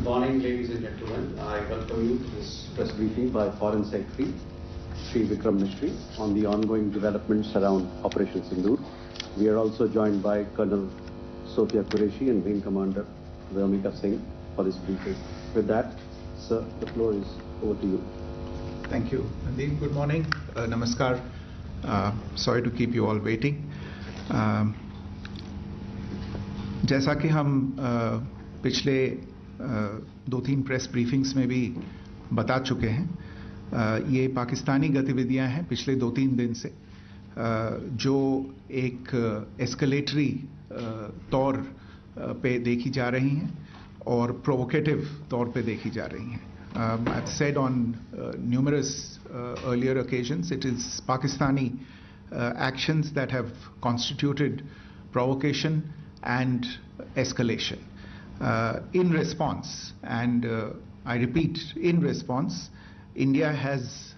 Good morning, ladies and gentlemen. I welcome you to this press briefing by Foreign Secretary Shri Vikram Mishri on the ongoing developments around Operation Sindoor. We are also joined by Colonel Sophia Qureshi and Wing Commander Vyomika Singh for this briefing. With that, sir, the floor is over to you. Thank you, Nandin. Good morning. Namaskar. Sorry to keep you all waiting. जैसा कि हम पिछले 2-3 press briefings में भी बता चुके हैं, ये पाकिस्तानी गतिविधियां हैं पिछले 2-3 दिन से, जो एक एस्केलेटरी तौर पे देखी जा रही हैं और प्रोवोकेटिव तौर पे देखी जा रही हैं. I've said on numerous earlier occasions, it is Pakistani actions that have constituted provocation and escalation. In response, and I repeat, in response, India has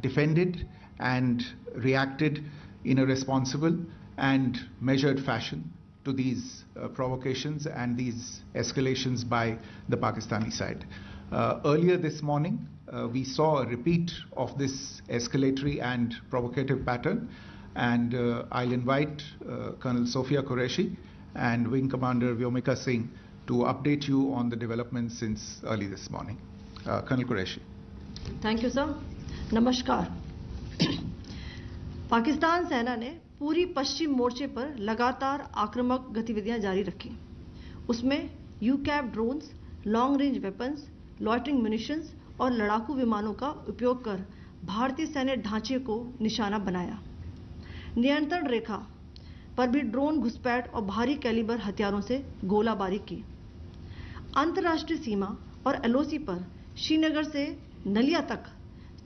defended and reacted in a responsible and measured fashion to these provocations and these escalations by the Pakistani side. Earlier this morning, we saw a repeat of this escalatory and provocative pattern, and I'll invite Colonel Sophia Qureshi and Wing Commander Vyomika Singh to update you on the developments since early this morning. Colonel Qureshi. Thank you, sir. Namaskar. Pakistan सेना ने पूरी पश्चिम मोर्चे पर लगातार आक्रामक गतिविधियां जारी रखी. उसमें यूकैप drones, long range weapons, loitering munitions और लड़ाकू विमानों का उपयोग कर भारतीय सैन्य ढांचे को निशाना बनाया. नियंत्रण रेखा पर भी ड्रोन घुसपैठ और भारी कैलिबर हथियारों से गोलाबारी की. अंतर्राष्ट्रीय सीमा और एलओसी पर श्रीनगर से नलिया तक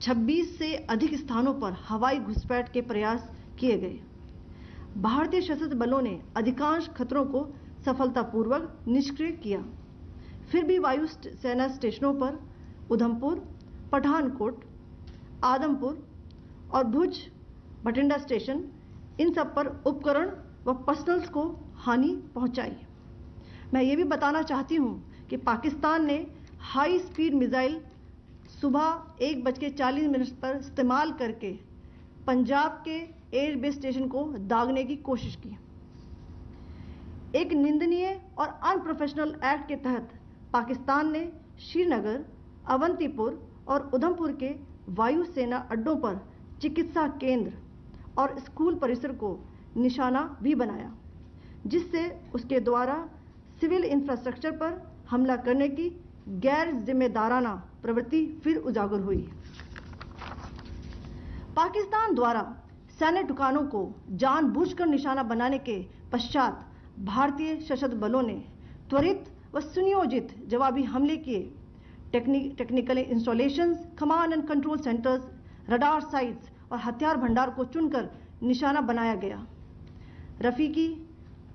26 से अधिक स्थानों पर हवाई घुसपैठ के प्रयास किए गए. भारतीय सशस्त्र बलों ने अधिकांश खतरों को सफलतापूर्वक निष्क्रिय किया. फिर भी वायु सेना स्टेशनों पर उधमपुर, पठानकोट, आदमपुर और भुज बठिंडा स्टेशन, इन सब पर उपकरण व पर्सनल्स को हानि पहुंचाई. मैं ये भी बताना चाहती हूं कि पाकिस्तान ने हाई स्पीड मिसाइल सुबह 1:40 पर इस्तेमाल करके पंजाब के एयरबेस स्टेशन को दागने की कोशिश की. एक निंदनीय और अनप्रोफेशनल एक्ट के तहत पाकिस्तान ने श्रीनगर, अवंतीपुर और उधमपुर के वायुसेना अड्डों पर चिकित्सा केंद्र और स्कूल परिसर को निशाना भी बनाया, जिससे उसके द्वारा सिविल इंफ्रास्ट्रक्चर पर हमला करने की गैर जिम्मेदाराना प्रवृत्ति फिर उजागर हुई. पाकिस्तान द्वारा सैन्य ठिकानों को जानबूझकर निशाना बनाने के पश्चात भारतीय सशस्त्र बलों ने त्वरित व सुनियोजित जवाबी हमले किए. Technical installations, command and control centres, radar sites और हथियार भंडार को चुनकर निशाना बनाया गया. रफीकी,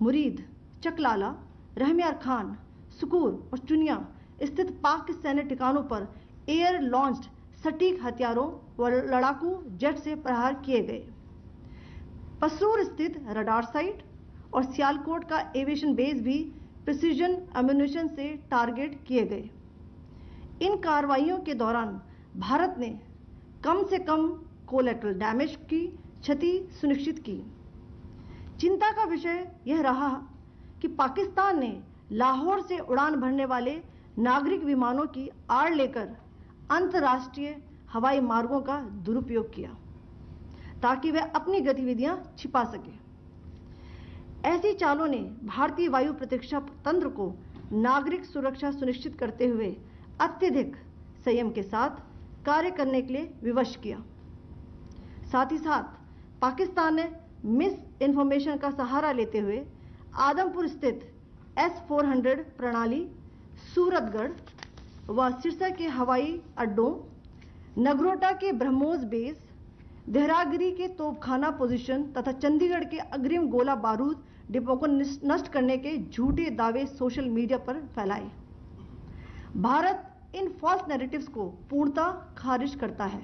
मुरीद, चकलाला, रहमियार खान, सुकूर और चुनिया स्थित पाक के सैन्य ठिकानों पर एयर लॉन्च्ड सटीक हथियारों व लड़ाकू जेट से प्रहार किए गए. पसरूर स्थित रडार साइट और सियालकोट का एविएशन बेस भी प्रिसीजन एम्यूनिशन से टारगेट किए गए. इन कार्रवाइयों के दौरान भारत ने कम से कम कोलैटरल डैमेज की क्षति सुनिश्चित की. चिंता का विषय यह रहा कि पाकिस्तान ने लाहौर से उड़ान भरने वाले नागरिक विमानों की आड़ लेकर अंतर्राष्ट्रीय हवाई मार्गों का दुरुपयोग किया ताकि वह अपनी गतिविधियां छिपा सके. ऐसी चालों ने भारतीय वायु प्रतिरक्षा तंत्र को नागरिक सुरक्षा सुनिश्चित करते हुए अत्यधिक संयम के साथ कार्य करने के लिए विवश किया. साथ ही साथ पाकिस्तान ने मिस इन्फॉर्मेशन का सहारा लेते हुए आदमपुर स्थित S-400 प्रणाली, सूरतगढ़ व सिरसा के हवाई अड्डों, नगरोटा के ब्रह्मोस बेस, देहरागिरी के तोपखाना पोजीशन तथा चंडीगढ़ के अग्रिम गोला बारूद डिपो को नष्ट करने के झूठे दावे सोशल मीडिया पर फैलाए. भारत इन फॉल्स नैरेटिव्स को पूर्णतः खारिज करता है.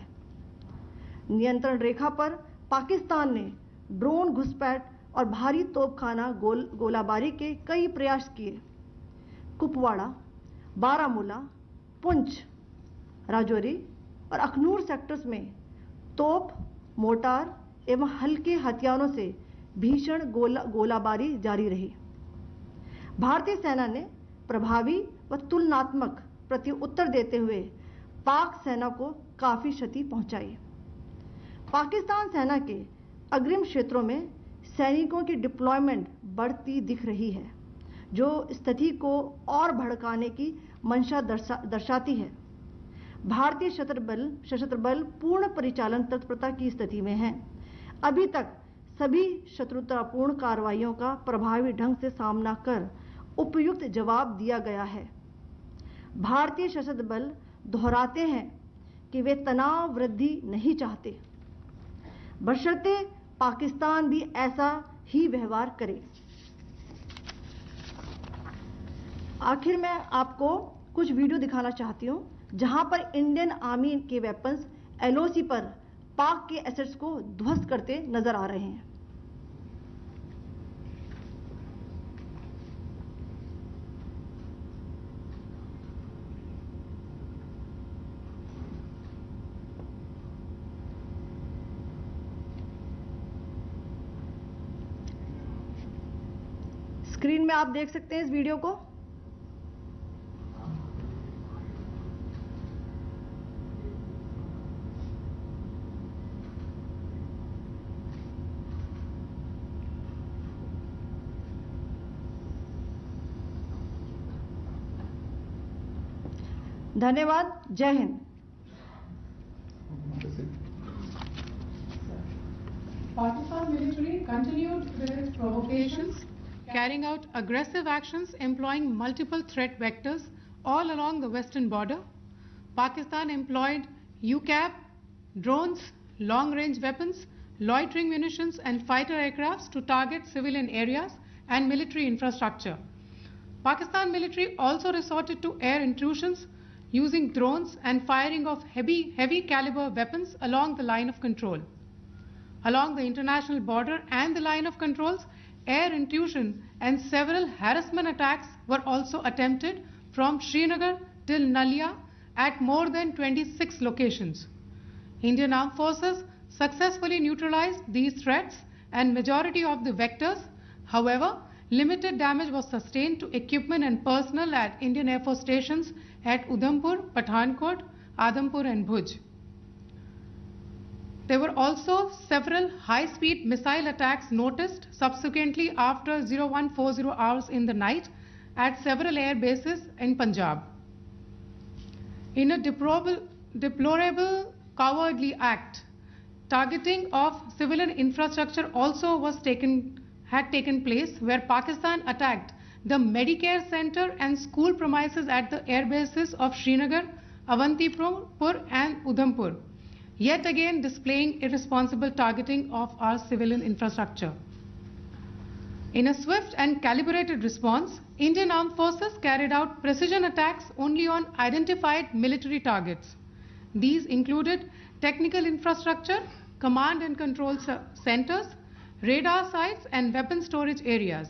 नियंत्रण रेखा पर पाकिस्तान ने ड्रोन घुसपैठ और भारी तोपखाना गोलाबारी के कई प्रयास किए. कुपवाड़ा, बारामूला, पुंछ, राजौरी और अखनूर सेक्टर्स में तोप, मोर्टार एवं हल्के हथियारों से भीषण गोलाबारी जारी रही। भारतीय सेना ने प्रभावी व तुलनात्मक प्रत्युत्तर देते हुए पाक सेना को काफी क्षति पहुंचाई। पाकिस्तान सेना के अग्रिम क्षेत्रों में सैनिकों की डिप्लॉयमेंट बढ़ती दिख रही है, जो स्थिति को और भड़काने की मंशा दर्शाती है। भारतीय सशस्त्र बल पूर्ण परिचालन तत्परता की स्थिति में हैं। अभी तक सभी शत्रुतापूर्ण कार्रवाइयों का प्रभावी ढंग से सामना कर उपयुक्त जवाब दिया गया है। भारतीय सशस्त्र बल दोहराते हैं कि वे तनाव वृद्धि नहीं चाहते, बशर्ते पाकिस्तान भी ऐसा ही व्यवहार करे। आखिर में आपको कुछ वीडियो दिखाना चाहती हूं, जहां पर इंडियन आर्मी के वेपन्स एलओसी पर पाक के एसेट्स को ध्वस्त करते नजर आ रहे हैं। स्क्रीन में आप देख सकते हैं इस वीडियो को। धन्यवाद। जय Hind. Pakistan military continued with its provocations, carrying out aggressive actions employing multiple threat vectors all along the western border. Pakistan employed UCAV, drones, long-range weapons, loitering munitions and fighter aircrafts to target civilian areas and military infrastructure. Pakistan military also resorted to air intrusions using drones and firing of heavy caliber weapons along the line of control. Along the international border and the line of controls, air intrusion and several harassment attacks were also attempted from Srinagar till Nalia at more than 26 locations. Indian Armed Forces successfully neutralized these threats and majority of the vectors. However, limited damage was sustained to equipment and personnel at Indian Air Force stations at Udhampur, Pathankot, Adampur and Bhuj. There were also several high-speed missile attacks noticed subsequently after 0140 hours in the night at several air bases in Punjab. In a deplorable cowardly act, targeting of civilian infrastructure also had taken place, where Pakistan attacked the Medicare center and school premises at the air bases of Srinagar, Avantipur and Udhampur, yet again displaying irresponsible targeting of our civilian infrastructure. In a swift and calibrated response, Indian Armed Forces carried out precision attacks only on identified military targets. These included technical infrastructure, command and control centers, radar sites and weapon storage areas.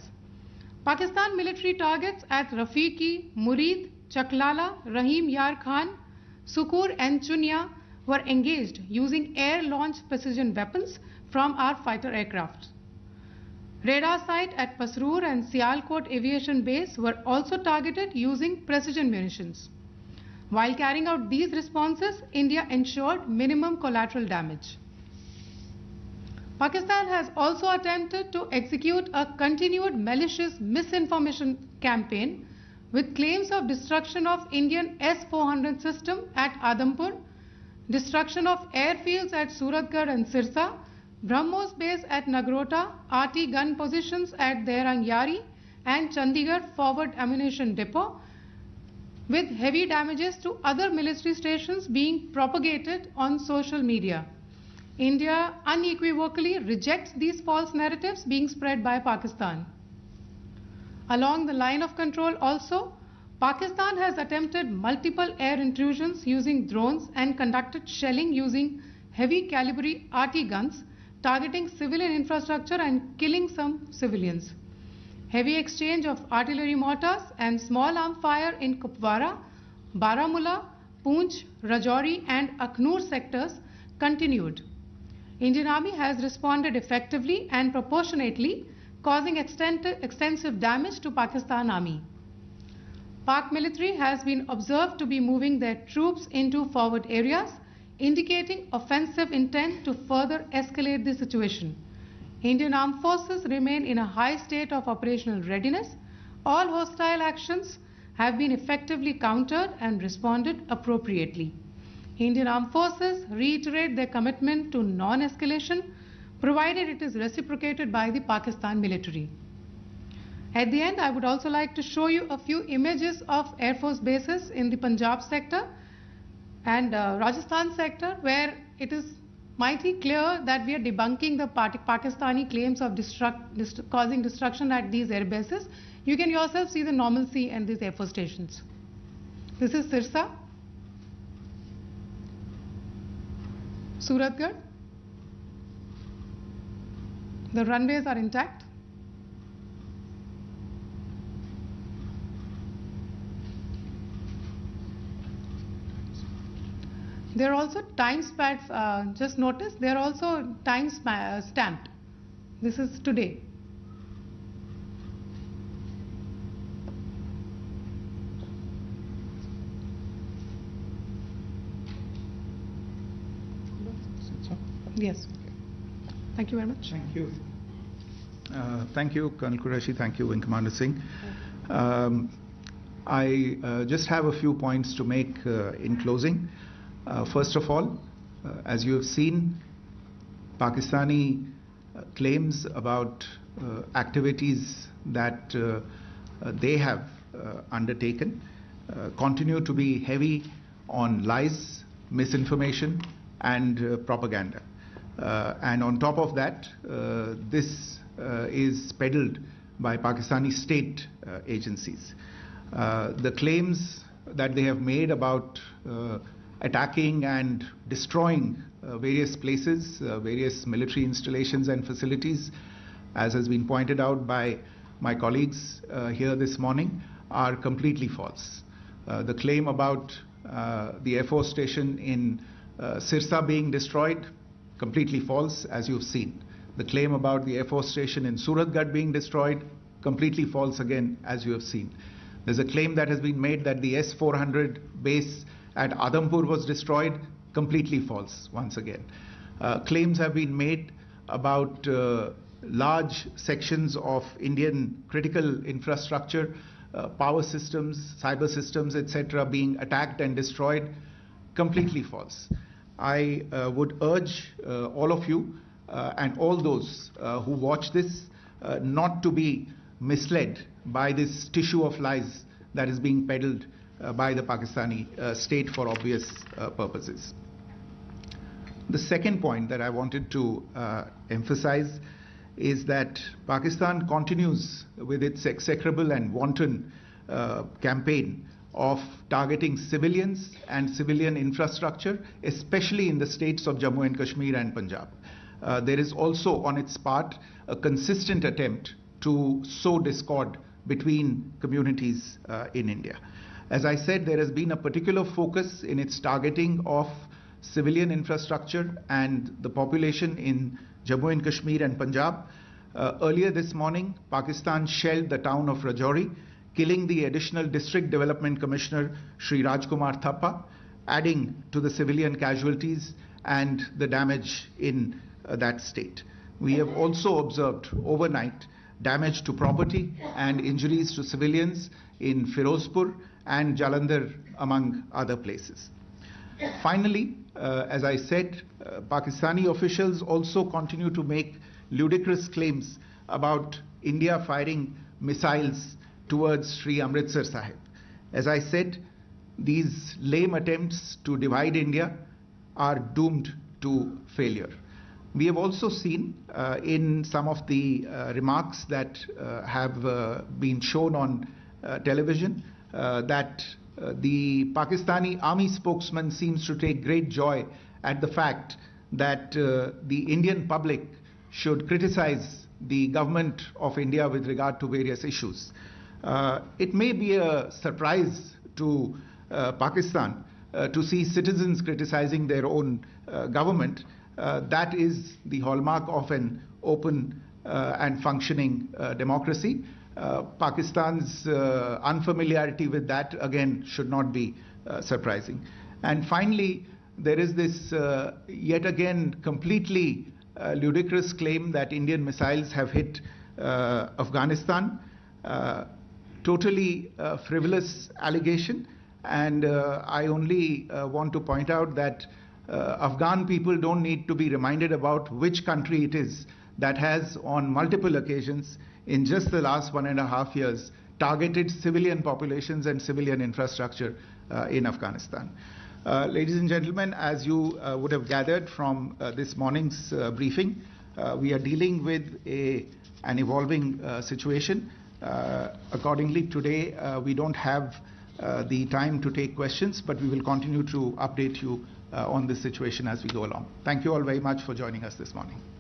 Pakistan military targets at Rafiqi, Murid, Chaklala, Rahim Yar Khan, Sukur and Chunya were engaged using air-launched precision weapons from our fighter aircraft. Radar site at Pasroor and Sialkot Aviation Base were also targeted using precision munitions. While carrying out these responses, India ensured minimum collateral damage. Pakistan has also attempted to execute a continued malicious misinformation campaign with claims of destruction of Indian S-400 system at Adampur, destruction of airfields at Suratgarh and Sirsa, BrahMos base at Nagrota, RT gun positions at Derang Yari and Chandigarh forward ammunition depot, with heavy damages to other military stations being propagated on social media. India unequivocally rejects these false narratives being spread by Pakistan. Along the line of control also, Pakistan has attempted multiple air intrusions using drones and conducted shelling using heavy caliber RT guns, targeting civilian infrastructure and killing some civilians. Heavy exchange of artillery mortars and small arm fire in Kupwara, Baramulla, Poonch, Rajouri and Akhnur sectors continued. Indian Army has responded effectively and proportionately, causing extensive damage to Pakistan Army. Pak military has been observed to be moving their troops into forward areas, indicating offensive intent to further escalate the situation. Indian Armed Forces remain in a high state of operational readiness. All hostile actions have been effectively countered and responded appropriately. Indian Armed Forces reiterate their commitment to non-escalation, provided it is reciprocated by the Pakistan military. At the end, I would also like to show you a few images of Air Force bases in the Punjab sector and Rajasthan sector, where it is mighty clear that we are debunking the Pakistani claims of causing destruction at these air bases. You can yourself see the normalcy in these Air Force stations. This is Sirsa, Suratgarh. The runways are intact. There are also time stamps, just notice, they are also time stamped. This is today. Yes. Thank you very much. Thank you. Thank you, Colonel Qureshi. Thank you, Wing Commander Singh. I just have a few points to make in closing. First of all, as you have seen, Pakistani claims about activities that they have undertaken continue to be heavy on lies, misinformation and propaganda. And on top of that, this is peddled by Pakistani state agencies. The claims that they have made about attacking and destroying various places, various military installations and facilities, as has been pointed out by my colleagues here this morning, are completely false. The claim about the Air Force station in Sirsa being destroyed, completely false, as you've seen. The claim about the Air Force station in Suratgarh being destroyed, completely false again, as you have seen. There's a claim that has been made that the S-400 base at Adampur was destroyed, completely false once again. Claims have been made about large sections of Indian critical infrastructure, power systems, cyber systems, etc. being attacked and destroyed, completely false. I would urge all of you and all those who watch this not to be misled by this tissue of lies that is being peddled by the Pakistani state for obvious purposes. The second point that I wanted to emphasize is that Pakistan continues with its execrable and wanton campaign of targeting civilians and civilian infrastructure, especially in the states of Jammu and Kashmir and Punjab. There is also on its part a consistent attempt to sow discord between communities in India. As I said, there has been a particular focus in its targeting of civilian infrastructure and the population in Jammu and Kashmir and Punjab. Earlier this morning, Pakistan shelled the town of Rajouri, killing the additional District Development Commissioner, Shri Rajkumar Thappa, adding to the civilian casualties and the damage in that state. We have also observed overnight damage to property and injuries to civilians in Firozpur and Jalandhar, among other places. Finally, as I said, Pakistani officials also continue to make ludicrous claims about India firing missiles towards Sri Amritsar Sahib. As I said, these lame attempts to divide India are doomed to failure. We have also seen in some of the remarks that have been shown on television that the Pakistani army spokesman seems to take great joy at the fact that the Indian public should criticize the government of India with regard to various issues. It may be a surprise to Pakistan to see citizens criticizing their own government. That is the hallmark of an open and functioning democracy. Pakistan's unfamiliarity with that, again, should not be surprising. And finally, there is this yet again completely ludicrous claim that Indian missiles have hit Afghanistan. Totally frivolous allegation, and I only want to point out that Afghan people don't need to be reminded about which country it is that has on multiple occasions in just the last 1.5 years targeted civilian populations and civilian infrastructure in Afghanistan. Ladies and gentlemen, as you would have gathered from this morning's briefing, we are dealing with an evolving situation. Accordingly, today we don't have the time to take questions, but we will continue to update you on this situation as we go along. Thank you all very much for joining us this morning.